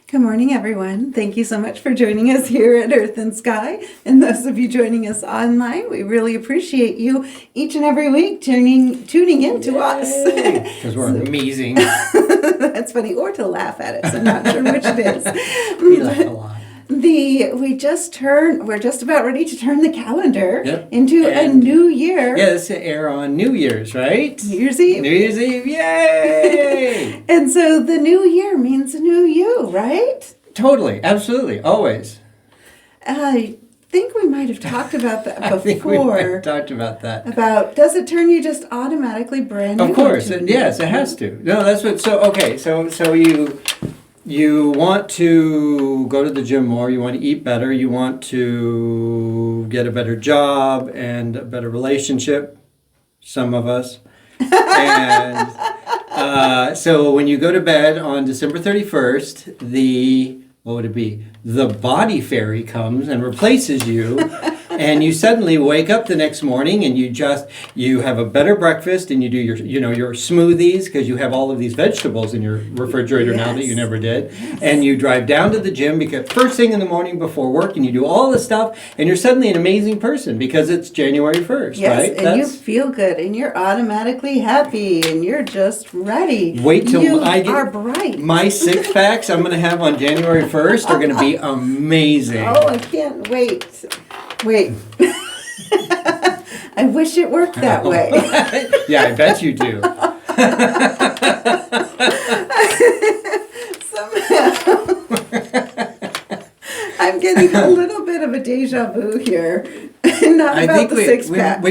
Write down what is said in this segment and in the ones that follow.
Good morning, everyone. Thank you so much for joining us here at Earth and Sky. And those of you joining us online, we really appreciate you each and every week tuning in to us. Because we're amazing. That's funny, or to laugh at us. I'm not sure which it is. We laugh a lot. We're just about ready to turn the calendar into a new year. Yeah, this will air on New Year's, right? New Year's Eve. New Year's Eve, yay! And so the new year means a new you, right? Totally, absolutely, always. I think we might have talked about that before. I think we might have talked about that. About, does it turn you just automatically brand new? Of course, yes, it has to. No, that's what, so you want to go to the gym more, you want to eat better, you want to get a better job and a better relationship, some of us. And so when you go to bed on December 31st, what would it be? The body fairy comes and replaces you. And you suddenly wake up the next morning and you have a better breakfast and you do your smoothies because you have all of these vegetables in your refrigerator now that you never did. Yes. And you drive down to the gym because first thing in the morning before work and you do all this stuff and you're suddenly an amazing person because it's January 1st, yes, right? And you feel good and you're automatically happy and you're just ready. Wait till you I get are bright. My 6-packs I'm going to have on January 1st are going to be amazing. Oh, I can't wait. Wait. I wish it worked that way. Yeah, I bet you do. Somehow, I'm getting a little bit of a deja vu here. Not about the 6-pack.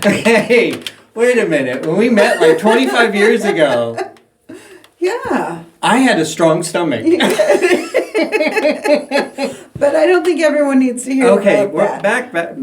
Hey, wait a minute. When we met like 25 years ago. Yeah. I had a strong stomach. But I don't think everyone needs to hear about that. Okay, we're back up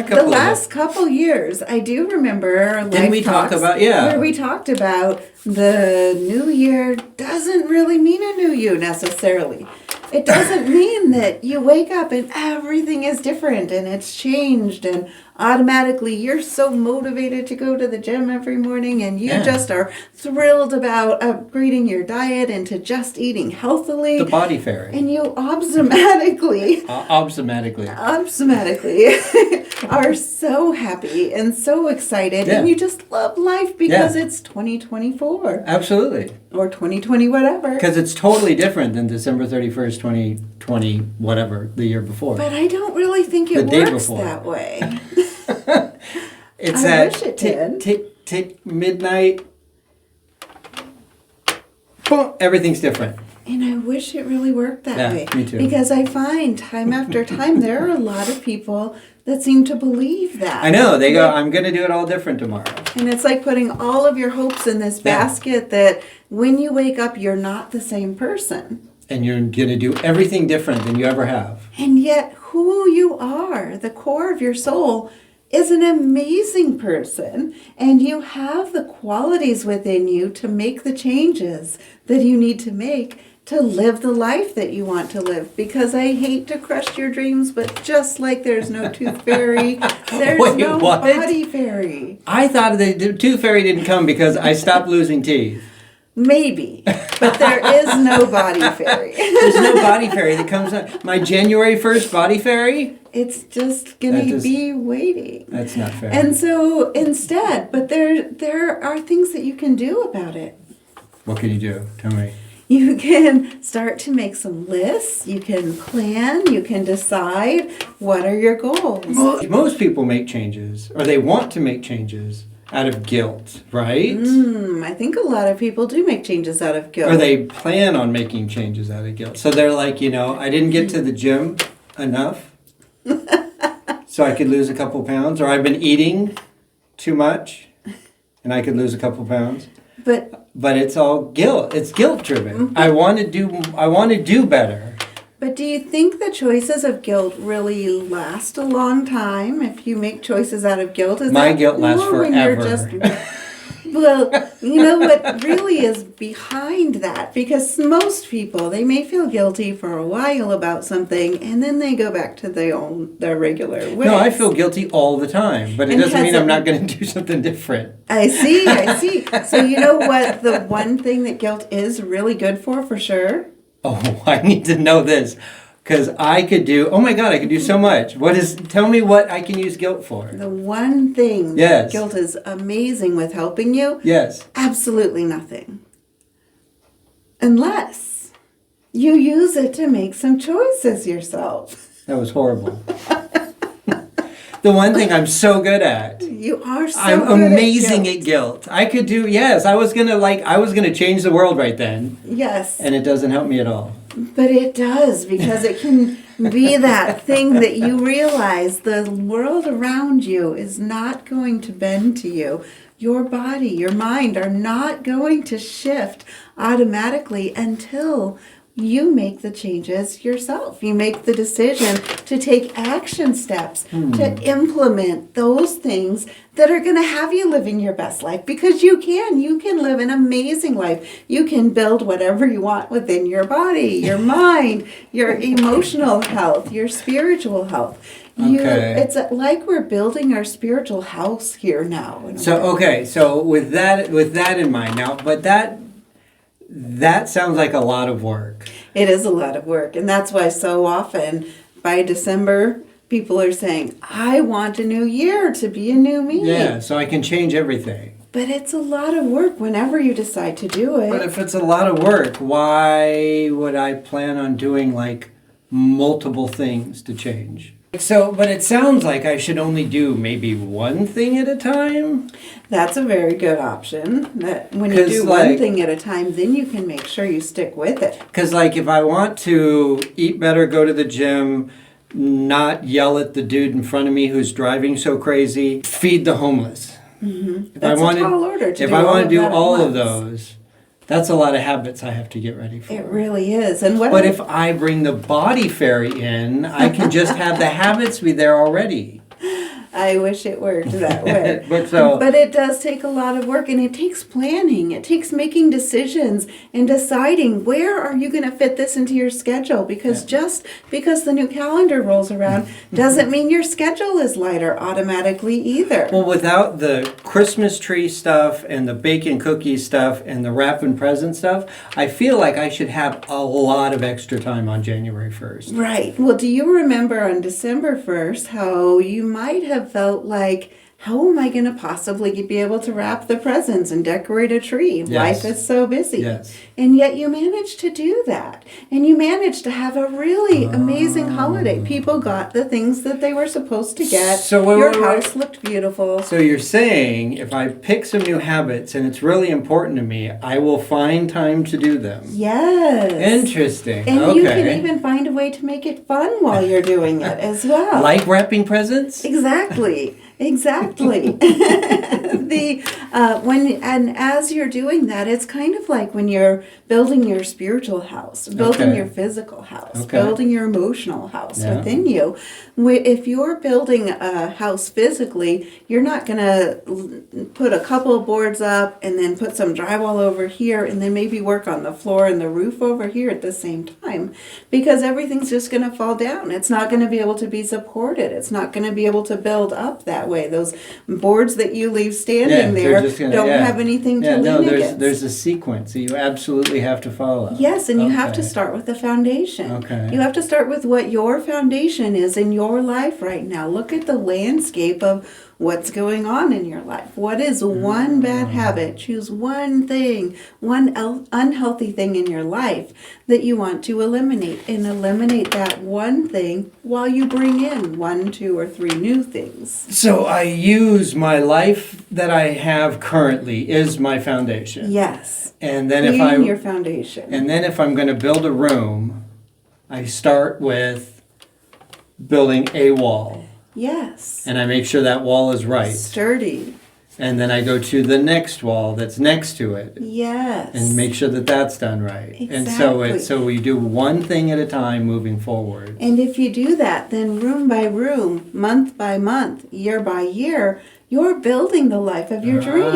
the last couple years, I do remember Didn't we talk about, where we talked about the new year doesn't really mean a new you necessarily. It doesn't mean that you wake up and everything is different and it's changed and automatically you're so motivated to go to the gym every morning and you just are thrilled about upgrading your diet into just eating healthily. The body fairy. And you obsomatically are so happy and so excited and you just love life because it's 2024. Absolutely. Or 2020 whatever. Because it's totally different than December 31st, 2020, whatever, the year before. But I don't really think it works that way. It's I wish it did. Tick, midnight. Boom, everything's different. And I wish it really worked that way. Me too. Because I find time after time there are a lot of people that seem to believe that. I know. They go, I'm going to do it all different tomorrow. And it's like putting all of your hopes in this basket that when you wake up, you're not the same person. And you're going to do everything different than you ever have. And yet who you are, the core of your soul, is an amazing person. And you have the qualities within you to make the changes that you need to make to live the life that you want to live. Because I hate to crush your dreams, but just like there's no tooth fairy, there's no body fairy. I thought the tooth fairy didn't come because I stopped losing teeth. Maybe, but there is no body fairy. There's no body fairy that comes up. My January 1st body fairy? It's just going to be waiting. That's not fair. And so instead, but there are things that you can do about it. What can you do? Tell me. You can start to make some lists. You can plan. You can decide what are your goals. Most people make changes, or they want to make changes out of guilt, right? I think a lot of people do make changes out of guilt. Or they plan on making changes out of guilt. So they're like, I didn't get to the gym enough, so I could lose a couple pounds. Or I've been eating too much, and I could lose a couple pounds. But it's all guilt. It's guilt driven. I want to do better. But do you think the choices of guilt really last a long time if you make choices out of guilt? My guilt lasts forever. Well, you know what really is behind that? Because most people, they may feel guilty for a while about something, and then they go back to their regular ways. No, I feel guilty all the time, but it And doesn't mean has I'm it- not going to do something different. I see, I see. So you know what the one thing that guilt is really good for sure? Oh, I need to know this. Because I could do, oh my God, I could do so much. Tell me what I can use guilt for. The one thing Yes. that guilt is amazing with helping you, Yes. absolutely nothing. Unless you use it to make some choices yourself. That was horrible. The one thing I'm so good at. You are so I'm good amazing at at guilt. I could do, yes, I was gonna change the world right then. Yes. And it doesn't help me at all. But it does, because it can be that thing that you realize the world around you is not going to bend to you. Your body, your mind are not going to shift automatically until you make the changes yourself. You make the decision to take action steps to implement those things that are going to have you living your best life, because you can live an amazing life. You can build whatever you want within your body, your mind, your emotional health, your spiritual health. Okay. It's like we're building our spiritual house here now. So with that in mind now, but that sounds like a lot of work. It is a lot of work, and that's why so often by December people are saying, I want a new year to be a new me. Yeah, so I can change everything. But it's a lot of work whenever you decide to do it. But if it's a lot of work, why would I plan on doing like multiple things to change? So, but it sounds like I should only do maybe one thing at a time. That's a very good option. That when you 'Cause, do one like- thing at a time, then you can make sure you stick with it. Because like if I want to eat better, go to the gym, not yell at the dude in front of me who's driving so crazy, feed the homeless. If That's a tall order to if do I all want of to do that at all of once. those, that's a lot of habits I have to get ready for. It really is. And what But if I bring the body fairy in, I can just have the habits be there already. I wish it worked that way. But it does take a lot of work, and it takes planning. It takes making decisions and deciding where are you going to fit this into your schedule, because just because the new calendar rolls around doesn't mean your schedule is lighter automatically either. Well, without the Christmas tree stuff and the bacon cookie stuff and the wrapping present stuff, I feel like I should have a lot of extra time on January 1st. Right. Well, do you remember on December 1st how you might have felt like, how am I going to possibly be able to wrap the presents and decorate a tree? Yes. Life is so busy. Yes. And yet you managed to do that. And you managed to have a really amazing holiday. People got the things that they were supposed to get. So wait, Your wait, wait. house looked beautiful. So you're saying if I pick some new habits and it's really important to me, I will find time to do them. Yes. Interesting. And okay. you can even find a way to make it fun while you're doing it as well. Like wrapping presents? Exactly. Exactly. As you're doing that, it's kind of like when you're building your spiritual house, building Okay. your physical house, Okay. building your emotional house Yeah. within you. If you're building a house physically, you're not going to put a couple of boards up and then put some drywall over here and then maybe work on the floor and the roof over here at the same time, because everything's just going to fall down. It's not going to be able to be supported. It's not going to be able to build up that way. Those boards that you leave standing they're there just gonna- don't yeah. have anything to Yeah, lean no, against. there's a sequence that you absolutely have to follow. Yes, and you have to Okay. start with the foundation. Okay. You have to start with what your foundation is in your life right now. Look at the landscape of what's going on in your life. What is one bad habit? Choose one thing, one unhealthy thing in your life that you want to eliminate, and eliminate that one thing while you bring in 1, 2, or 3 new things. So I use my life that I have currently is my foundation. Yes. And then Clean your foundation. and then if I'm going to build a room, I start with building a wall. Yes. And I make sure that wall is right. Sturdy. And then I go to the next wall that's next to it Yes. and make sure that that's done right. Exactly. And so we do one thing at a time moving forward. And if you do that, then room by room, month by month, year by year, you're building the life of your dreams.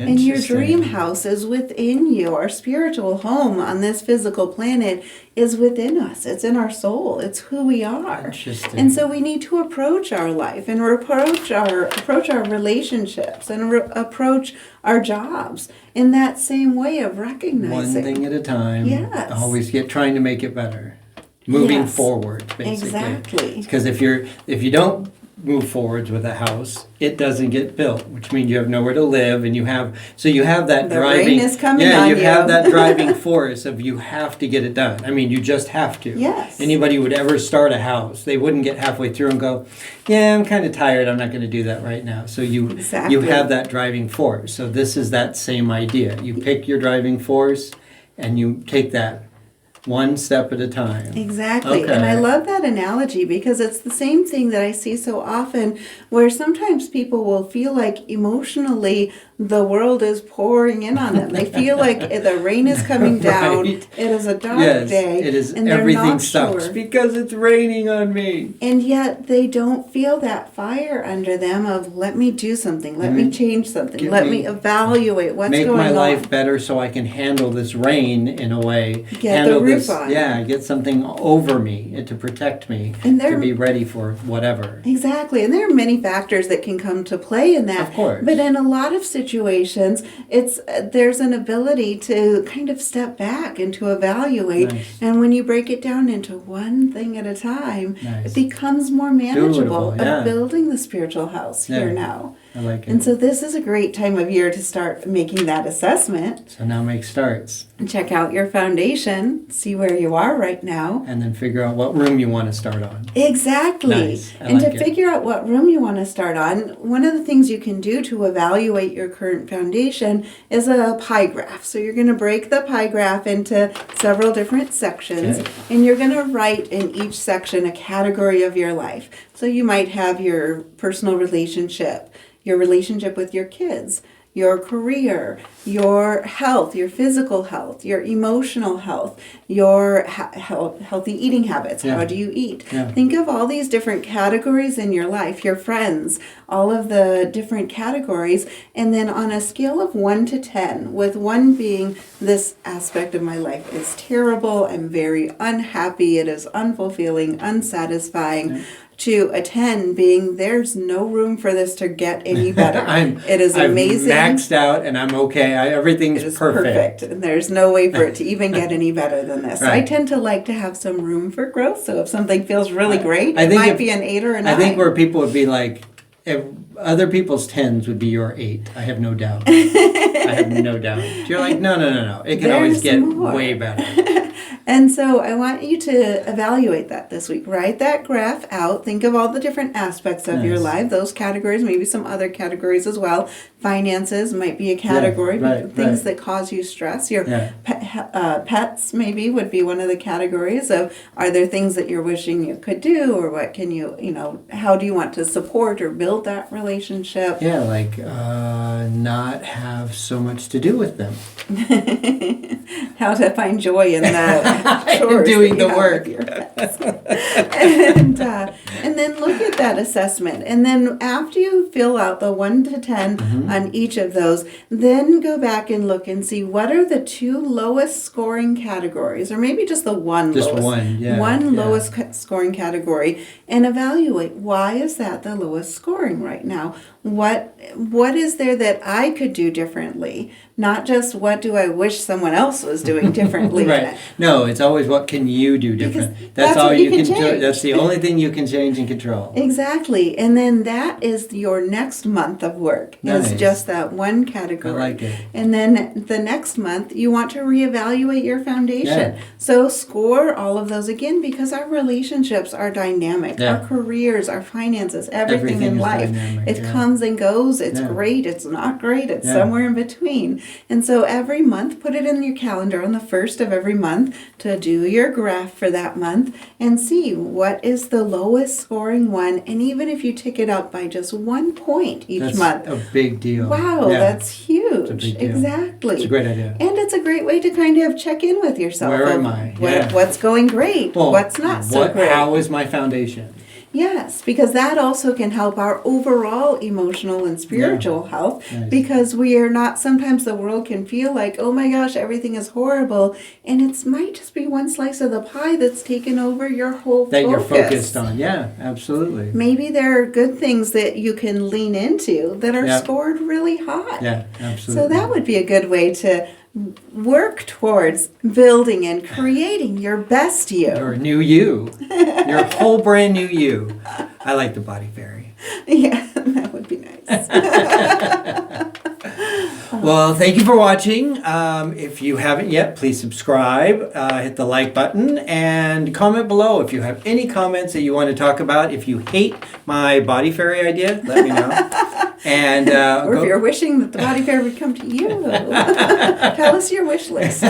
And your Interesting. dream house is within you. Our spiritual home on this physical planet is within us. It's in our soul. It's who we are. Interesting. And so we need to approach our life and approach our relationships and approach our jobs in that same way of recognizing. One thing at a time. Yes. Always trying to make it better. Moving Yes. forward, basically. Exactly. Because if you don't move forwards with a house, it doesn't get built, which means you have nowhere to live, and you have that The driving. rain is coming on you you. have that driving force of you have to get it done. I mean, you just have to. Yes. Anybody would ever start a house, they wouldn't get halfway through and go, "Yeah, I'm kind of tired. I'm not going to do that right now." So you Exactly. have that driving force. So this is that same idea. You pick your driving force, and you take that one step at a time. Exactly. Okay. And I love that analogy because it's the same thing that I see so often where sometimes people will feel like emotionally the world is pouring in on them. They feel like the rain is coming down. Right. It is a dark Yes, day. it is. And they're Everything not sucks sure. because it's raining on me. And yet they don't feel that fire under them of let me do something, let me change something, let me evaluate what's Make going my on. life better so I can handle this rain in a way. Get handle the roof this, on. Yeah, get something over me to protect me, And to they're- be ready for whatever. Exactly. And there are many factors that can come to play in that. Of course. But in a lot of situations, there's an ability to kind of step back and to evaluate. Nice. And when you break it down into one thing at a time, Nice. it becomes more manageable Doable, yeah. of building the spiritual house here Yeah. now. I like it. And so this is a great time of year to start making that assessment. So now make starts, And check out your foundation, see where you are right now. and then figure out what room you want to start on. Exactly. Nice. I And like to it. figure out what room you want to start on, one of the things you can do to evaluate your current foundation is a pie graph. So you're going to break the pie graph into several different sections, Okay. and you're going to write in each section a category of your life. So you might have your personal relationship, your relationship with your kids, your career, your health, your physical health, your emotional health, your healthy eating habits. Yeah. How do you eat? Yeah. Think of all these different categories in your life, your friends, all of the different categories, and then on a scale of 1 to 10, with 1 being this aspect of my life is terrible, I'm very unhappy, it is unfulfilling, unsatisfying. To a 10 being there's no room for this to get any better. It is amazing. I've maxed out and I'm okay. Everything's It is perfect. And there's no way for it to even get any better than this. Right. I tend to like to have some room for growth. So if something feels really great, I it think might if- be an 8 or a 9. I think where people would be like, if other people's 10s would be your 8. I have no doubt. I have no doubt. You're like, no. It can always There's get more. way better. And so I want you to evaluate that this week. Write that graph out. Think of all the different aspects of your Nice. life, those categories, maybe some other categories as well. Finances might be a category, right, things right. that cause you stress. Your Yeah. pets maybe would be one of the categories of are there things that you're wishing you could do, or what can you, how do you want to support or build that relationship? Yeah, like not have so much to do with them. How to find joy in the chores Doing that you the have work. with your pets. and then look at that assessment. And then after you fill out the 1 to 10 Mm-hmm. on each of those, then go back and look and see what are the 2 lowest scoring categories, or maybe just the one Just lowest. one, yeah, One yeah. lowest scoring category, and evaluate why is that the lowest scoring right now? What is there that I could do differently? Not just what do I wish someone else was doing differently. Right. No, it's always what can you do different. Because That's that's all what you you can do. change. That's the only thing you can change and control. Exactly. And then that is your next month of work. Nice. Is just that one category. I like it. And then the next month you want to reevaluate your foundation. Yeah. So score all of those again, because our relationships are dynamic. Yeah. Our careers, our finances, everything in is life. dynamic, It yeah. comes and goes. It's Yeah. great. It's not great. It's Yeah. somewhere in between. And so every month, put it in your calendar on the first of every month to do your graph for that month and see what is the lowest scoring one. And even if you tick it up by just 1 point each That's month, a big deal. wow, Yeah. that's huge. a big deal. Exactly. It's a great idea. And it's a great way to kind of check in with yourself. Where of am I? Yeah. What's going great? Well, What's not so great? How is my foundation? Yes, because that also can help our overall emotional and spiritual health. Nice. Because we are not, sometimes the world can feel like, oh my gosh, everything is horrible. And it might just be one slice of the pie that's taken over your whole That focus. you're focused on. Yeah, absolutely. Maybe there are good things that you can lean into that are Yeah. scored really high. Yeah, absolutely. So that would be a good way to work towards building and creating your best you. Your new you. Your whole brand new you. I like the body fairy. Yeah, that would be nice. Well, thank you for watching. If you haven't yet, please subscribe, hit the like button, and comment below if you have any comments that you want to talk about. If you hate my body fairy idea, let me know. And Or if you're wishing that the body fairy would come to you, tell us your wish list.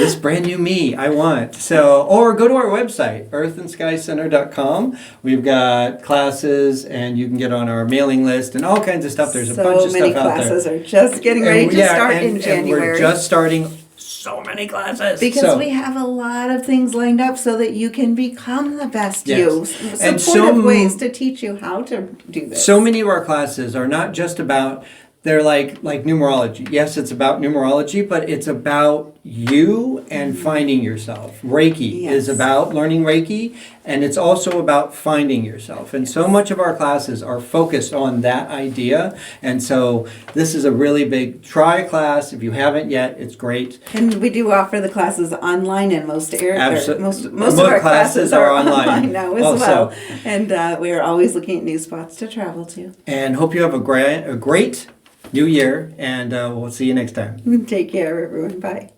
this brand new me I want. So, or go to our website, earthandskycenter.com. We've got classes, and you can get on our mailing list and all kinds of stuff. There's a bunch of stuff out there. So many classes are just getting ready to start in January. And we're just starting so many classes. Because we have a lot of things lined up so that you can become the best you. And Supportive ways to teach you how to do this. So many of our classes are not just about, they're like numerology. Yes, it's about numerology, but it's about you and finding yourself. Reiki is about learning Reiki, and it's also about finding yourself. And so much of our classes are focused on that idea. And so this is a really big try class. If you haven't yet, it's great. And we do offer the classes online in most areas. Most of our classes are online now as well. And we are always looking at new spots to travel to. And hope you have a great new year, and we'll see you next time. Take care, everyone. Bye.